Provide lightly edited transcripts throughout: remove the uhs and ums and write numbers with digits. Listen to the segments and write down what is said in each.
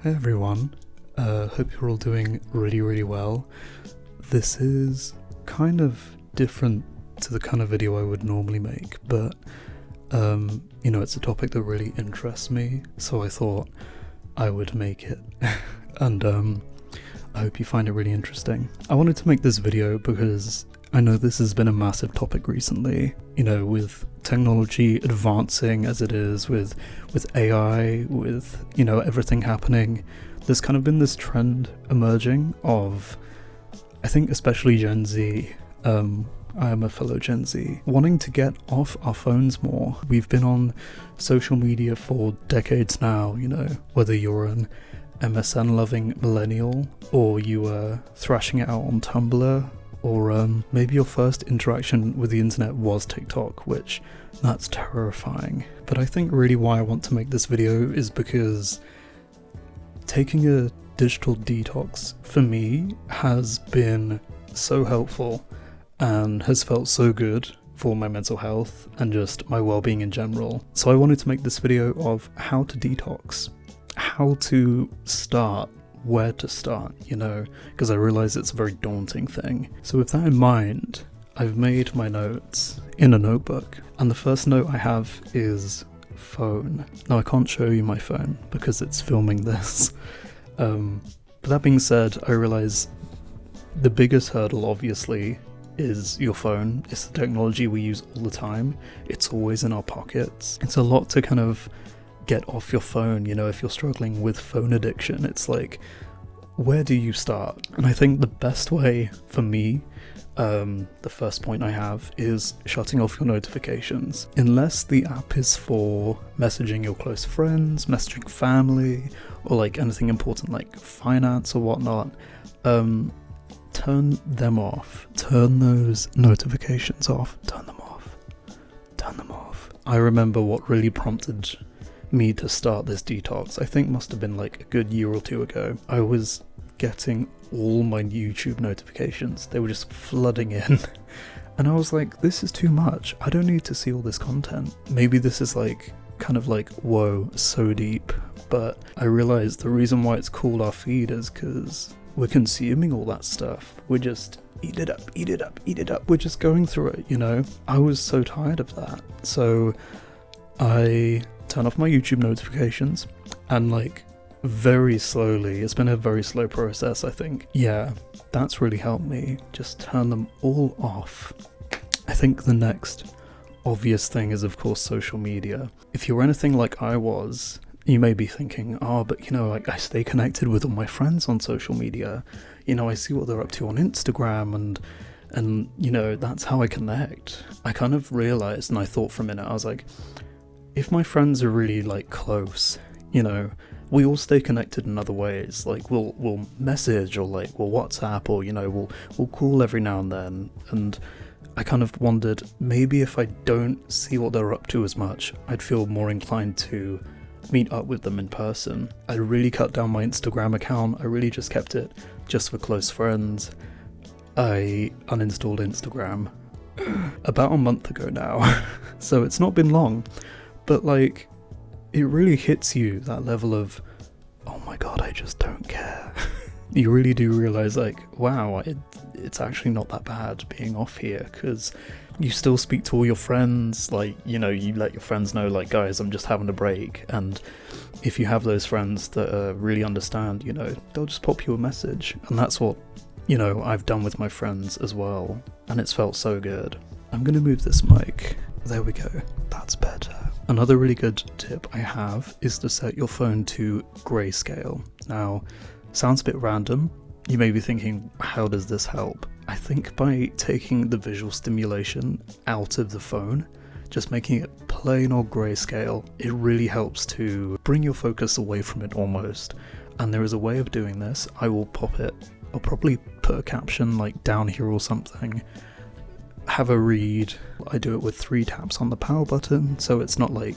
Hi everyone, hope you're all doing really well. This is kind of different to the kind of video I would normally make, but it's a topic that really interests me, so I thought I would make it. And I hope you find it really interesting. I wanted to make this video because I know this has been a massive topic recently, with technology advancing as it is, with AI, with, everything happening. There's kind of been this trend emerging of, I think especially Gen Z, I am a fellow Gen Z, wanting to get off our phones more. We've been on social media for decades now, whether you're an MSN-loving millennial, or you were thrashing it out on Tumblr, or maybe your first interaction with the internet was TikTok, which, that's terrifying. But I think really why I want to make this video is because taking a digital detox, for me, has been so helpful and has felt so good for my mental health and just my well-being in general. So I wanted to make this video of how to detox, how to start, where to start, because I realize it's a very daunting thing. So with that in mind, I've made my notes in a notebook, and the first note I have is phone. Now I can't show you my phone because it's filming this, but that being said, I realize the biggest hurdle obviously is your phone. It's the technology we use all the time. It's always in our pockets. It's a lot to kind of get off your phone, if you're struggling with phone addiction. It's like, where do you start? And I think the best way for me, the first point I have, is shutting off your notifications. Unless the app is for messaging your close friends, messaging family, or like anything important like finance or whatnot, turn them off. Turn those notifications off. Turn them off. Turn them off. I remember what really prompted me to start this detox, I think must have been like a good year or two ago. I was getting all my YouTube notifications. They were just flooding in. And I was like, this is too much. I don't need to see all this content. Maybe this is kind of like, whoa, so deep. But I realized the reason why it's called our feed is because we're consuming all that stuff. We're just eat it up. We're just going through it, I was so tired of that. So I turn off my YouTube notifications, and very slowly, it's been a very slow process, I think. Yeah, that's really helped me. Just turn them all off. I think the next obvious thing is, of course, social media. If you're anything like I was, you may be thinking, but I stay connected with all my friends on social media. I see what they're up to on Instagram, and that's how I connect. I kind of realized, and I thought for a minute, I was like, if my friends are really close, we all stay connected in other ways. We'll message, or we'll WhatsApp, or we'll call every now and then. And I kind of wondered, maybe if I don't see what they're up to as much, I'd feel more inclined to meet up with them in person. I really cut down my Instagram account. I really just kept it just for close friends. I uninstalled Instagram about a month ago now, so it's not been long. But it really hits you, that level of, oh my god, I just don't care. You really do realize wow, it's actually not that bad being off here, because you still speak to all your friends, you let your friends know, guys, I'm just having a break. And if you have those friends that really understand, they'll just pop you a message. And that's what, I've done with my friends as well. And it's felt so good. I'm gonna move this mic. There we go. That's better. Another really good tip I have is to set your phone to grayscale. Now, sounds a bit random. You may be thinking, how does this help? I think by taking the visual stimulation out of the phone, just making it plain or grayscale, it really helps to bring your focus away from it almost. And there is a way of doing this. I will pop it. I'll probably put a caption down here or something. Have a read. I do it with 3 taps on the power button, so it's not a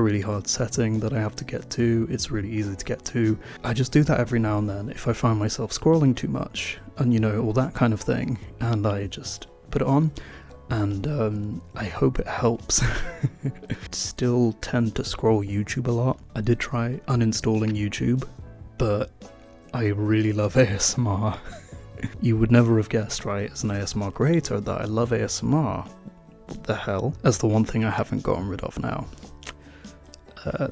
really hard setting that I have to get to. It's really easy to get to. I just do that every now and then if I find myself scrolling too much and all that kind of thing, and I just put it on, and I hope it helps. Still tend to scroll YouTube a lot. I did try uninstalling YouTube, but I really love ASMR. You would never have guessed, right, as an ASMR creator, that I love ASMR. What the hell? That's the one thing I haven't gotten rid of now.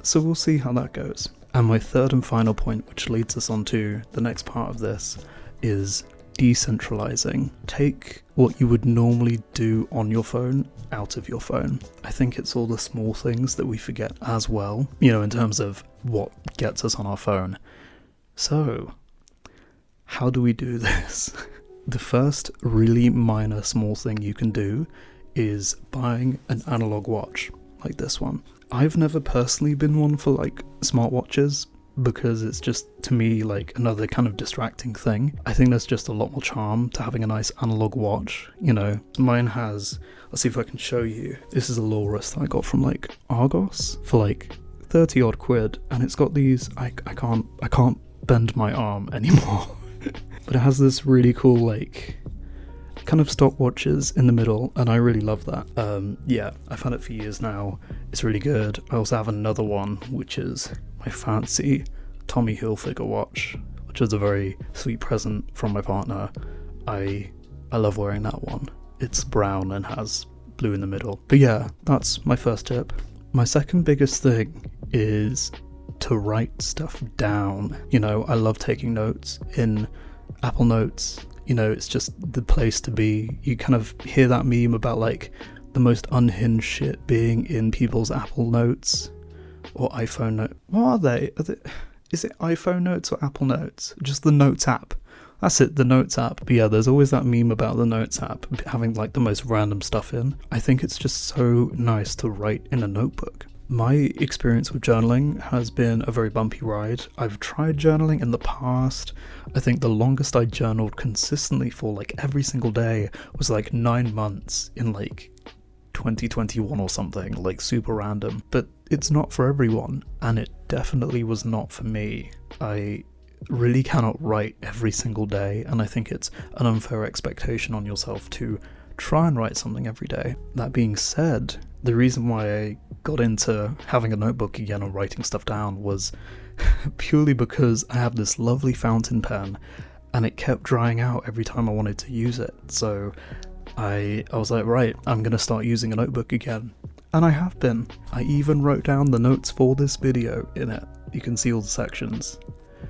So we'll see how that goes. And my third and final point, which leads us on to the next part of this, is decentralizing. Take what you would normally do on your phone out of your phone. I think it's all the small things that we forget as well, you know, in terms of what gets us on our phone. So, how do we do this? The first really minor small thing you can do is buying an analog watch like this one. I've never personally been one for like smartwatches because it's just, to me, like another kind of distracting thing. I think there's just a lot more charm to having a nice analog watch, you know. Mine has, let's see if I can show you. This is a Loris that I got from like Argos for like 30 odd quid, and it's got these, I can't bend my arm anymore. But it has this really cool like kind of stopwatches in the middle, and I really love that. Yeah, I've had it for years now. It's really good. I also have another one, which is my fancy Tommy Hilfiger watch, which is a very sweet present from my partner. I love wearing that one. It's brown and has blue in the middle. But yeah, that's my first tip. My second biggest thing is to write stuff down. You know, I love taking notes in Apple Notes. You know, it's just the place to be. You kind of hear that meme about like the most unhinged shit being in people's Apple Notes or iPhone Notes. What are they? Is it iPhone Notes or Apple Notes? Just the Notes app. That's it, the Notes app. But yeah, there's always that meme about the Notes app having like the most random stuff in. I think it's just so nice to write in a notebook. My experience with journaling has been a very bumpy ride. I've tried journaling in the past. I think the longest I journaled consistently for like every single day was like 9 months in like 2021 or something, like super random. But it's not for everyone, and it definitely was not for me. I really cannot write every single day, and I think it's an unfair expectation on yourself to try and write something every day. That being said, the reason why I got into having a notebook again and writing stuff down was purely because I have this lovely fountain pen and it kept drying out every time I wanted to use it. So I was like, right, I'm going to start using a notebook again. And I have been. I even wrote down the notes for this video in it. You can see all the sections.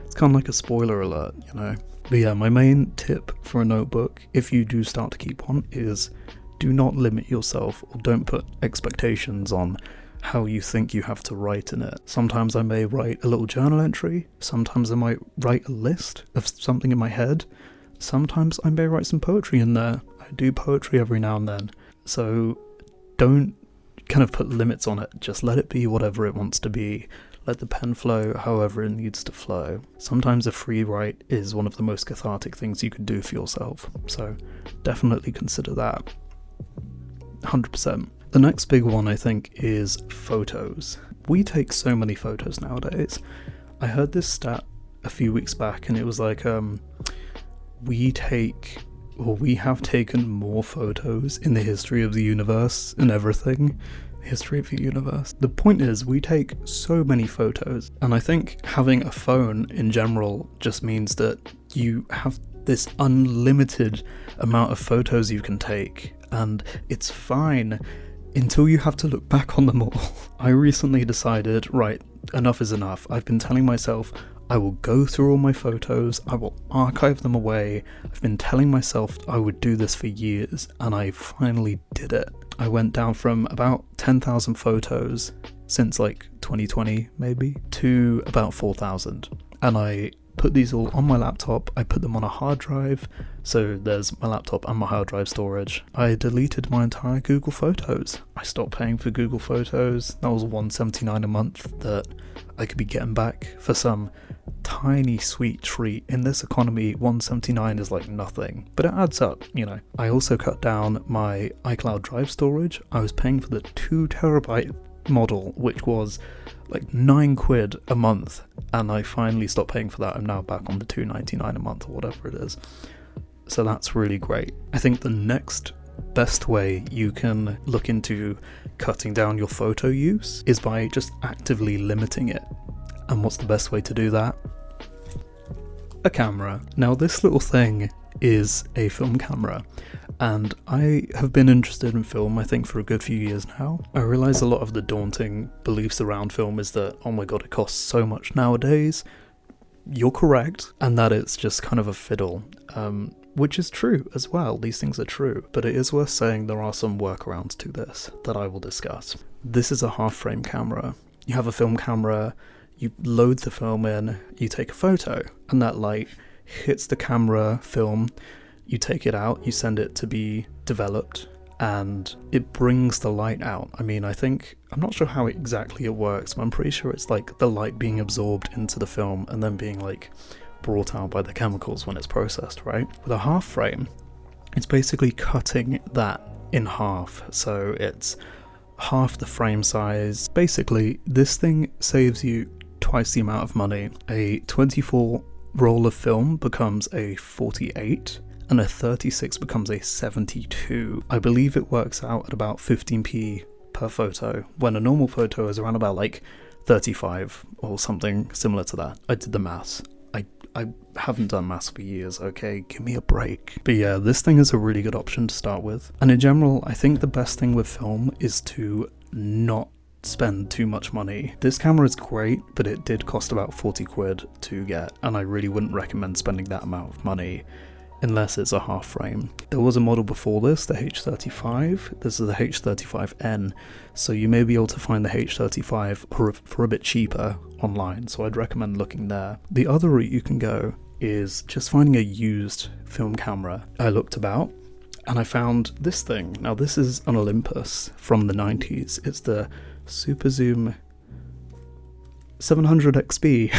It's kind of like a spoiler alert, you know. But yeah, my main tip for a notebook, if you do start to keep one, is do not limit yourself, or don't put expectations on how you think you have to write in it. Sometimes I may write a little journal entry, sometimes I might write a list of something in my head, sometimes I may write some poetry in there. I do poetry every now and then, so don't kind of put limits on it, just let it be whatever it wants to be. Let the pen flow however it needs to flow. Sometimes a free write is one of the most cathartic things you can do for yourself, so definitely consider that. 100%. The next big one, I think, is photos. We take so many photos nowadays. I heard this stat a few weeks back, and it was like, we have taken more photos in the history of the universe and everything. History of the universe. The point is, we take so many photos, and I think having a phone in general just means that you have this unlimited amount of photos you can take, and it's fine until you have to look back on them all. I recently decided, right, enough is enough. I've been telling myself I will go through all my photos, I will archive them away. I've been telling myself I would do this for years, and I finally did it. I went down from about 10,000 photos since like 2020 maybe to about 4,000, and I put these all on my laptop. I put them on a hard drive, so there's my laptop and my hard drive storage. I deleted my entire Google Photos. I stopped paying for Google Photos. That was $179 a month that I could be getting back for some tiny sweet treat. In this economy, $179 is like nothing, but it adds up, you know. I also cut down my iCloud Drive storage. I was paying for the 2 terabyte model, which was like 9 quid a month, and I finally stopped paying for that. I'm now back on the $2.99 a month or whatever it is, so that's really great. I think the next best way you can look into cutting down your photo use is by just actively limiting it. And what's the best way to do that? a camera. Now this little thing is a film camera, and I have been interested in film I think for a good few years now. I realise a lot of the daunting beliefs around film is that, oh my god, it costs so much nowadays. You're correct, and that it's just kind of a fiddle, which is true as well. These things are true, but it is worth saying there are some workarounds to this that I will discuss. This is a half frame camera. You have a film camera, you load the film in, you take a photo, and that light hits the camera film, you take it out, you send it to be developed, and it brings the light out. I mean, I'm not sure how exactly it works, but I'm pretty sure it's like the light being absorbed into the film and then being like brought out by the chemicals when it's processed, right? With a half frame, it's basically cutting that in half, so it's half the frame size. Basically, this thing saves you twice the amount of money. A 24 roll of film becomes a 48, and a 36 becomes a 72. I believe it works out at about 15p per photo, when a normal photo is around about like 35 or something similar to that. I did the maths. I haven't done maths for years, okay? Give me a break. But yeah, this thing is a really good option to start with. And in general, I think the best thing with film is to not spend too much money. This camera is great, but it did cost about 40 quid to get, and I really wouldn't recommend spending that amount of money unless it's a half frame. There was a model before this, the H35. This is the H35N, so you may be able to find the H35 for a bit cheaper online, so I'd recommend looking there. The other route you can go is just finding a used film camera. I looked about and I found this thing. Now this is an Olympus from the 90s. It's the Super Zoom 700XB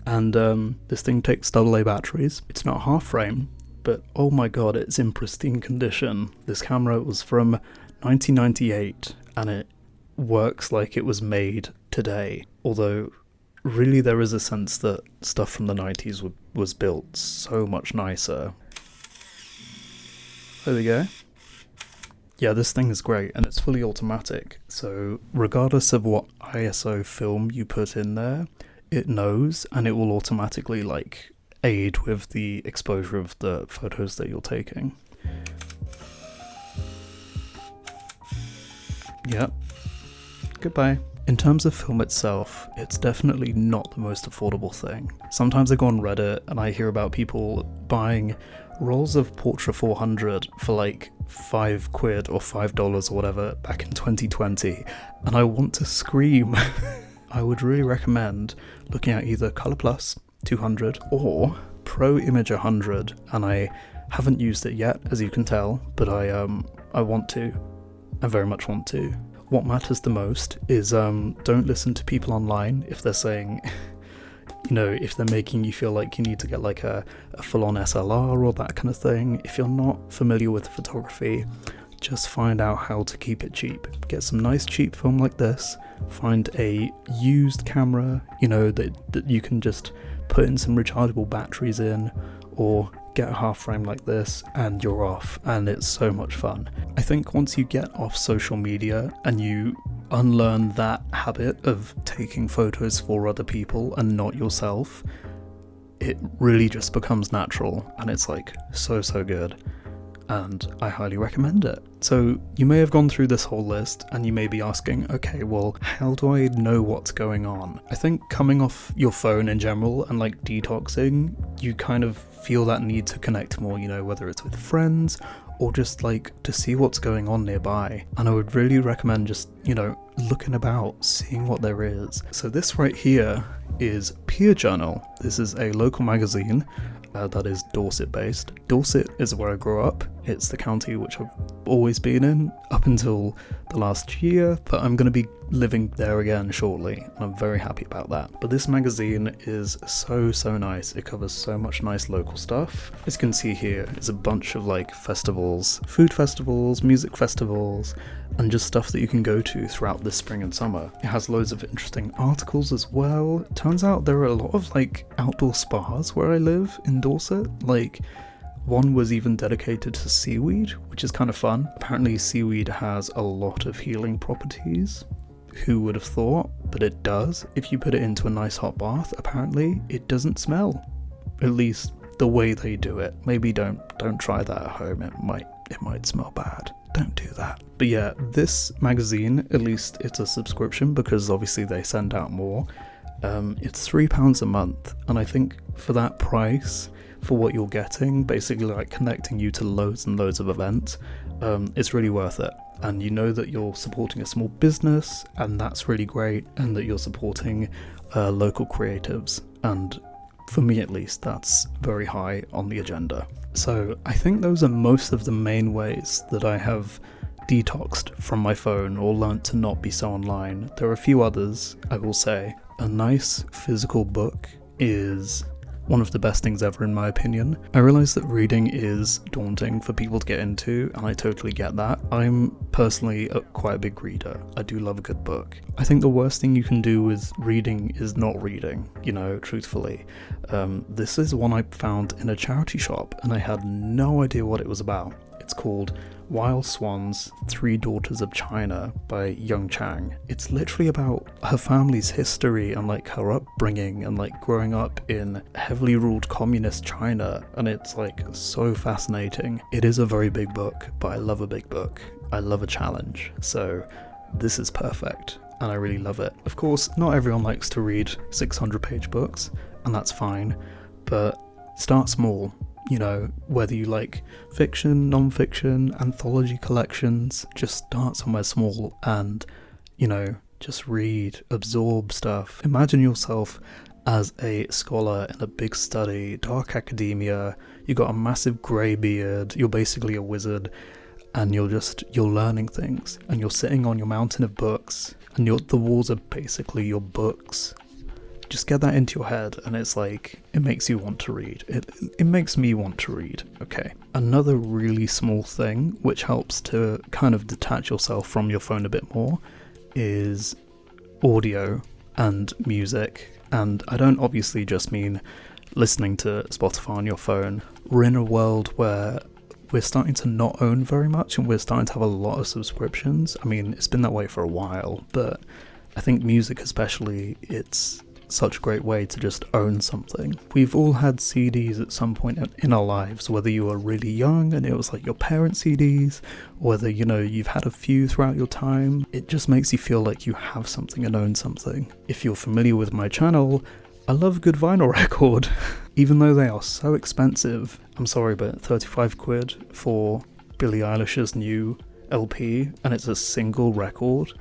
and this thing takes AA batteries. It's not half frame, but oh my god, it's in pristine condition. This camera was from 1998 and it works like it was made today, although really there is a sense that stuff from the 90s was built so much nicer. There we go. Yeah, this thing is great, and it's fully automatic, so regardless of what ISO film you put in there, it knows, and it will automatically like aid with the exposure of the photos that you're taking. Yep. Goodbye. In terms of film itself, it's definitely not the most affordable thing. Sometimes I go on Reddit and I hear about people buying rolls of Portra 400 for like 5 quid or $5 or whatever back in 2020, and I want to scream. I would really recommend looking at either Color Plus 200 or Pro Image 100, and I haven't used it yet, as you can tell, but I want to. I very much want to. What matters the most is don't listen to people online if they're saying, you know, if they're making you feel like you need to get like a full-on SLR or that kind of thing. If you're not familiar with photography, just find out how to keep it cheap. Get some nice cheap film like this, find a used camera, you know, that you can just put in some rechargeable batteries in, or get a half frame like this and you're off, and it's so much fun. I think once you get off social media and you unlearn that habit of taking photos for other people and not yourself, it really just becomes natural, and it's like so good, and I highly recommend it. So you may have gone through this whole list and you may be asking, okay, well, how do I know what's going on? I think coming off your phone in general and like detoxing, you kind of feel that need to connect more, you know, whether it's with friends or just like to see what's going on nearby. And I would really recommend just, you know, looking about, seeing what there is. So this right here is Peer Journal. This is a local magazine that is Dorset based. Dorset is where I grew up. It's the county which I've always been in up until the last year, but I'm going to be living there again shortly, and I'm very happy about that. But this magazine is so nice. It covers so much nice local stuff. As you can see here, it's a bunch of like festivals, food festivals, music festivals, and just stuff that you can go to throughout this spring and summer. It has loads of interesting articles as well. Turns out there are a lot of like outdoor spas where I live in Dorset. Like, one was even dedicated to seaweed, which is kind of fun. Apparently seaweed has a lot of healing properties. Who would have thought? But it does. If you put it into a nice hot bath, apparently it doesn't smell. at least the way they do it. Maybe don't try that at home, it might smell bad. Don't do that. But yeah, this magazine, at least it's a subscription because obviously they send out more. It's £3 a month, and I think for that price, for what you're getting, basically like connecting you to loads and loads of events, it's really worth it. And you know that you're supporting a small business, and that's really great, and that you're supporting local creatives, and for me at least, that's very high on the agenda. So I think those are most of the main ways that I have detoxed from my phone or learnt to not be so online. There are a few others, I will say. A nice physical book is one of the best things ever in my opinion. I realise that reading is daunting for people to get into, and I totally get that. I'm personally quite a big reader. I do love a good book. I think the worst thing you can do with reading is not reading, truthfully. This is one I found in a charity shop, and I had no idea what it was about. It's called Wild Swans, 3 Daughters of China by Young Chang. It's literally about her family's history and like her upbringing and like growing up in heavily ruled communist China, and it's like so fascinating. It is a very big book, but I love a big book. I love a challenge, so this is perfect and I really love it. Of course, not everyone likes to read 600-page books, and that's fine, but start small. Whether you like fiction, non-fiction, anthology collections, just start somewhere small and, just read, absorb stuff. Imagine yourself as a scholar in a big study, dark academia, you got a massive grey beard, you're basically a wizard, and you're learning things, and you're sitting on your mountain of books, and the walls are basically your books. Just get that into your head, and it's like, it makes you want to read. It makes me want to read, okay. Another really small thing, which helps to kind of detach yourself from your phone a bit more, is audio and music. And I don't obviously just mean listening to Spotify on your phone. We're in a world where we're starting to not own very much, and we're starting to have a lot of subscriptions. I mean, it's been that way for a while, but I think music especially, it's such a great way to just own something. We've all had CDs at some point in our lives, whether you were really young and it was like your parents' CDs, or whether you've had a few throughout your time. It just makes you feel like you have something and own something. If you're familiar with my channel, I love a good vinyl record. Even though they are so expensive, I'm sorry, but 35 quid for Billie Eilish's new LP, and it's a single record.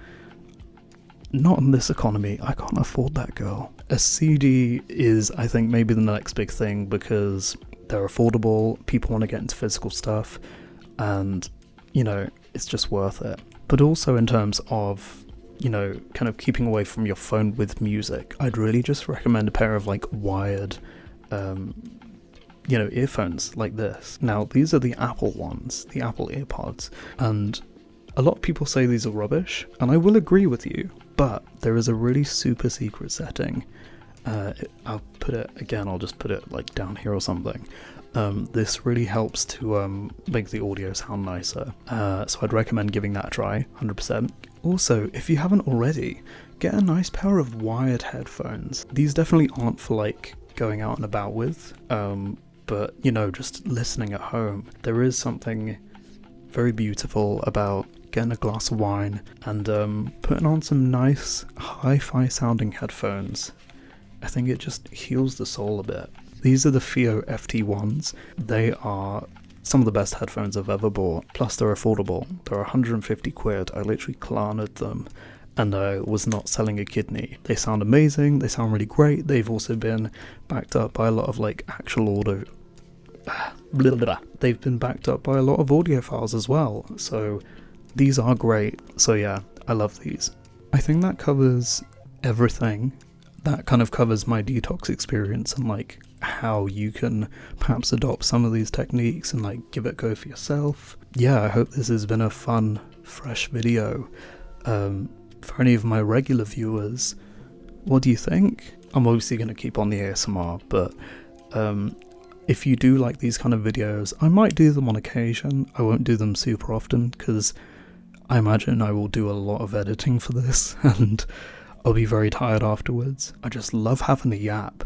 Not in this economy, I can't afford that, girl. A CD is, I think, maybe the next big thing because they're affordable, people want to get into physical stuff, and, it's just worth it. But also in terms of, kind of keeping away from your phone with music, I'd really just recommend a pair of, wired, earphones like this. Now, these are the Apple ones, the Apple EarPods, and a lot of people say these are rubbish, and I will agree with you. But there is a really super secret setting. I'll just put it down here or something. This really helps to make the audio sound nicer. So I'd recommend giving that a try, 100%. Also, if you haven't already, get a nice pair of wired headphones. These definitely aren't for going out and about with, but just listening at home. There is something very beautiful about getting a glass of wine and putting on some nice hi-fi sounding headphones. I think it just heals the soul a bit. These are the Fio FT1s. They are some of the best headphones I've ever bought, plus they're affordable. They're 150 quid. I literally Klarna'd them, and I was not selling a kidney. They sound amazing, they sound really great. They've also been backed up by a lot of actual audio. They've been backed up by a lot of audio files as well, so these are great. So yeah, I love these. I think that covers everything. That kind of covers my detox experience and how you can perhaps adopt some of these techniques and give it a go for yourself. Yeah, I hope this has been a fun, fresh video. For any of my regular viewers, what do you think? I'm obviously going to keep on the ASMR, but if you do like these kind of videos, I might do them on occasion. I won't do them super often because I imagine I will do a lot of editing for this and I'll be very tired afterwards. I just love having a yap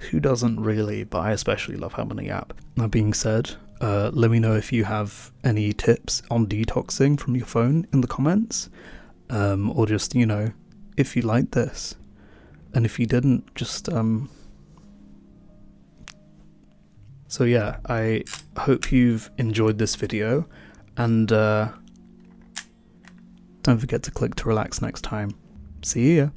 Who doesn't really? But I especially love having the app. That being said, let me know if you have any tips on detoxing from your phone in the comments, or just, you know, if you liked this, and if you didn't, just so yeah, I hope you've enjoyed this video, and don't forget to click to relax next time. See ya.